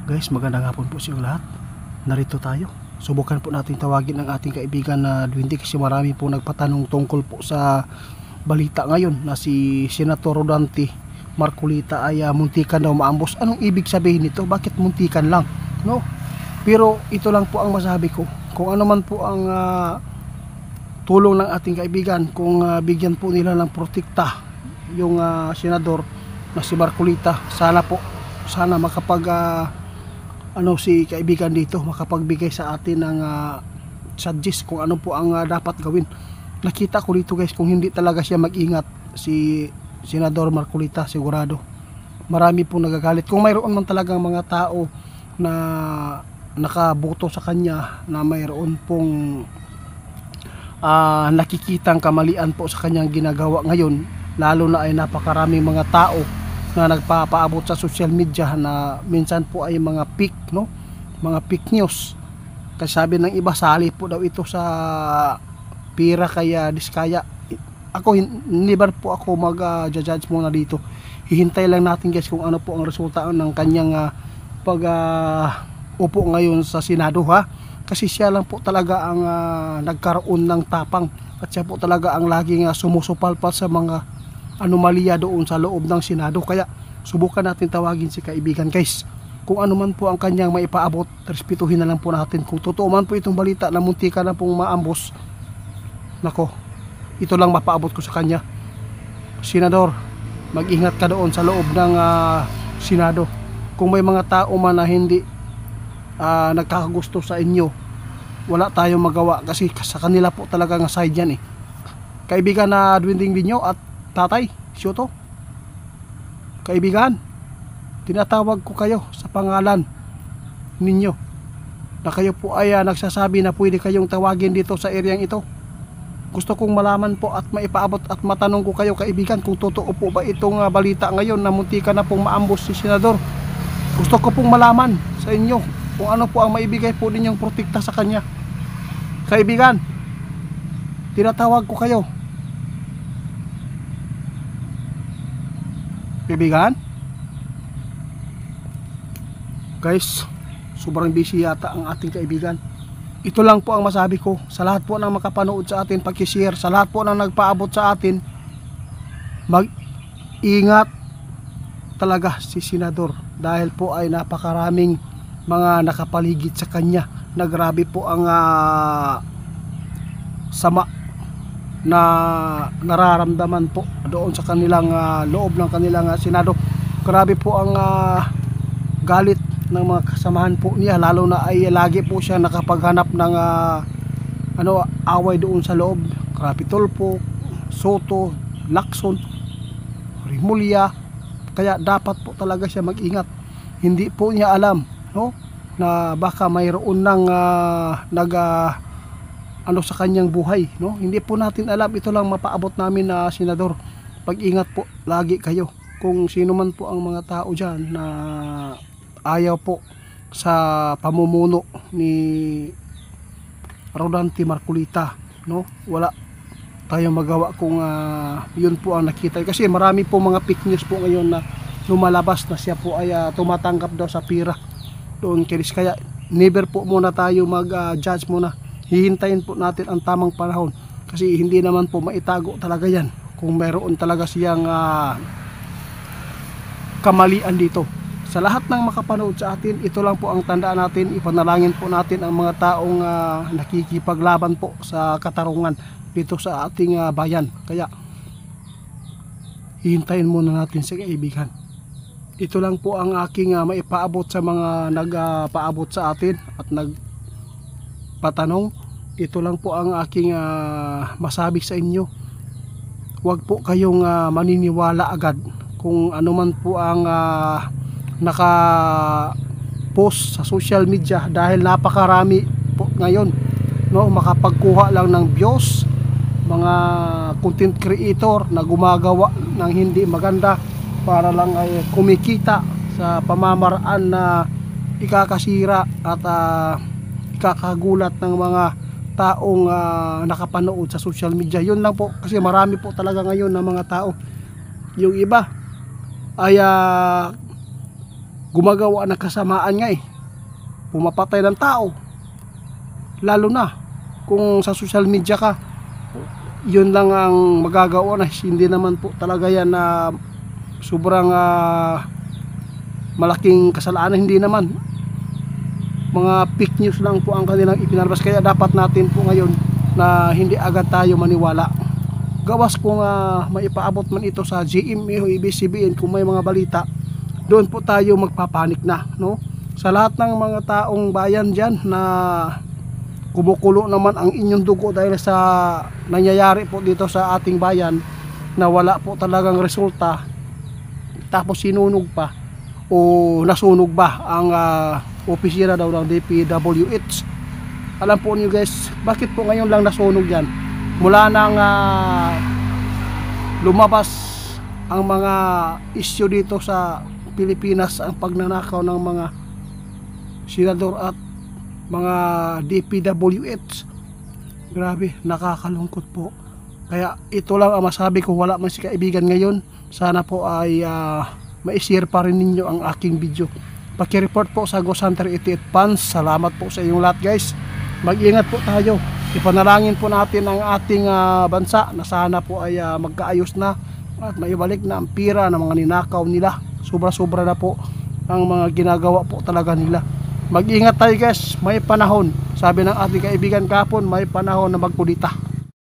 Guys, magandang hapon po sa inyo lahat. Narito tayo. Subukan po natin tawagin ang ating kaibigan na Duwende kasi marami po nagpatanong tungkol po sa balita ngayon na si Senator Rodante Marcolita ay muntikan daw maambos. Anong ibig sabihin nito? Bakit muntikan lang? No? Pero ito lang po ang masabi ko. Kung ano man po ang tulong ng ating kaibigan, kung bigyan po nila ng protekta yung senador na si Marcolita, sana makapag si kaibigan dito makapagbigay sa atin ng suggest kung ano po ang dapat gawin. Nakita ko dito guys, kung hindi talaga siya mag-ingat si Senador Marcolita, sigurado marami pong nagagalit. Kung mayroon man talagang mga tao na nakaboto sa kanya na mayroon pong nakikitang kamalian po sa kanyang ginagawa ngayon, lalo na ay napakaraming mga tao na nagpapaabot sa social media na minsan po ay mga fake, no? Mga fake news. Kasi sabi ng iba, sali po daw ito sa pira kaya diskaya. Ako, never po ako mag-judge muna dito. Hihintay lang natin guys kung ano po ang resulta ng kanyang upo ngayon sa Senado, ha? Kasi siya lang po talaga ang nagkaroon ng tapang at siya po talaga ang laging sumusupalpal sa mga anomalya doon sa loob ng Senado. Kaya subukan natin tawagin si kaibigan guys. Kung ano man po ang kanyang maipaabot, respetuhin na lang po natin. Kung totoo man po itong balita na muntika na pong maambos, nako, ito lang mapaabot ko sa kanya. Senador, mag-ingat ka doon sa loob ng Senado. Kung may mga tao man na hindi nagkakagusto sa inyo, wala tayong magawa kasi sa kanila po talaga nga side yan eh. Kaibigan na Duwending Binyo at Tatay Soto, kaibigan, tinatawag ko kayo sa pangalan ninyo na kayo po ay nagsasabi na pwede kayong tawagin dito sa areang ito. Gusto kong malaman po at maipaabot at matanong ko kayo kaibigan kung totoo po ba itong balita ngayon na muntika na pong maambos si Senador. Gusto ko pong malaman sa inyo kung ano po ang maibigay po ninyong protekta sa kanya. Kaibigan, tinatawag ko kayo. Kaibigan, guys, sobrang busy yata ang ating kaibigan. Ito lang po ang masabi ko sa lahat po ng makapanood sa atin, pag-share, sa lahat po ng nagpaabot sa atin, mag-ingat talaga si Senador dahil po ay napakaraming mga nakapaligid sa kanya na grabe po ang sama na nararamdaman po doon sa kanilang loob ng kanilang Senado. Grabe po ang galit ng mga kasamahan po niya, lalo na ay lagi po siya nakapaghanap ng away doon sa loob. Tulfo, Soto, Lacson, Rimulya. Kaya dapat po talaga siya mag-ingat. Hindi po niya alam, no, na baka mayroon ng sa kanyang buhay, no? Hindi po natin alam. Ito lang mapaabot namin na Senador, pag-ingat po lagi kayo. Kung sino man po ang mga tao dyan na ayaw po sa pamumuno ni Rodante Marcolita, no, wala tayong magawa kung yun po ang nakita. Kasi marami po mga fake news po ngayon na lumalabas na siya po ay tumatanggap daw sa pira doon kiris. Kaya never po muna tayo mag-judge muna. Hihintayin po natin ang tamang panahon kasi hindi naman po maitago talaga yan kung mayroon talaga siyang kamalian dito. Sa lahat ng makapanood sa atin, ito lang po ang tandaan natin. Ipanalangin po natin ang mga taong nakikipaglaban po sa katarungan dito sa ating bayan. Kaya hihintayin muna natin sa kaibigan. Ito lang po ang aking maipaabot sa mga nagpaabot sa atin at nagpatanong. Ito lang po ang aking masabi sa inyo. Huwag po kayong maniniwala agad kung ano man po ang naka-post sa social media dahil napakarami po ngayon, no, makapagkuha lang ng views, mga content creator na gumagawa ng hindi maganda para lang ay kumikita sa pamamaraan na ikakasira at ikakagulat ng mga taong nakapanood sa social media. Yun lang po, kasi marami po talaga ngayon na mga tao. Yung iba ay gumagawa ng kasamaan nga pumapatay ng tao, lalo na kung sa social media ka, yun lang ang magagawa na. Hindi naman po talaga yan na sobrang malaking kasalanan, hindi naman, mga fake news lang po ang kanilang ipinalabas. Kaya dapat natin po ngayon na hindi agad tayo maniwala. Gawas kung maipaabot man ito sa GMA o ABS-CBN, kung may mga balita, doon po tayo magpapanik na, no? Sa lahat ng mga taong bayan dyan na kumukulo naman ang inyong dugo dahil sa nangyayari po dito sa ating bayan na wala po talagang resulta, tapos sinunog pa o nasunog ba ang opisina daw ng DPWH. Alam po niyo guys, bakit po ngayon lang nasunog yan? Mula nang lumabas ang mga issue dito sa Pilipinas, ang pagnanakaw ng mga senador at mga DPWH, grabe, nakakalungkot po. Kaya ito lang ang masabi ko, wala man si kaibigan ngayon, sana po ay ma-share pa rin ninyo ang aking video. Paki-report po sa Ghost Hunter 88 fans. Salamat po sa inyong lahat guys. Mag-ingat po tayo. Ipanalangin po natin ang ating bansa na sana po ay magkaayos na at maibalik na ang pira ng mga ninakaw nila. Sobra-sobra na po ang mga ginagawa po talaga nila. Mag-ingat tayo guys, may panahon. Sabi ng ating kaibigan kahapon, may panahon na magkudita.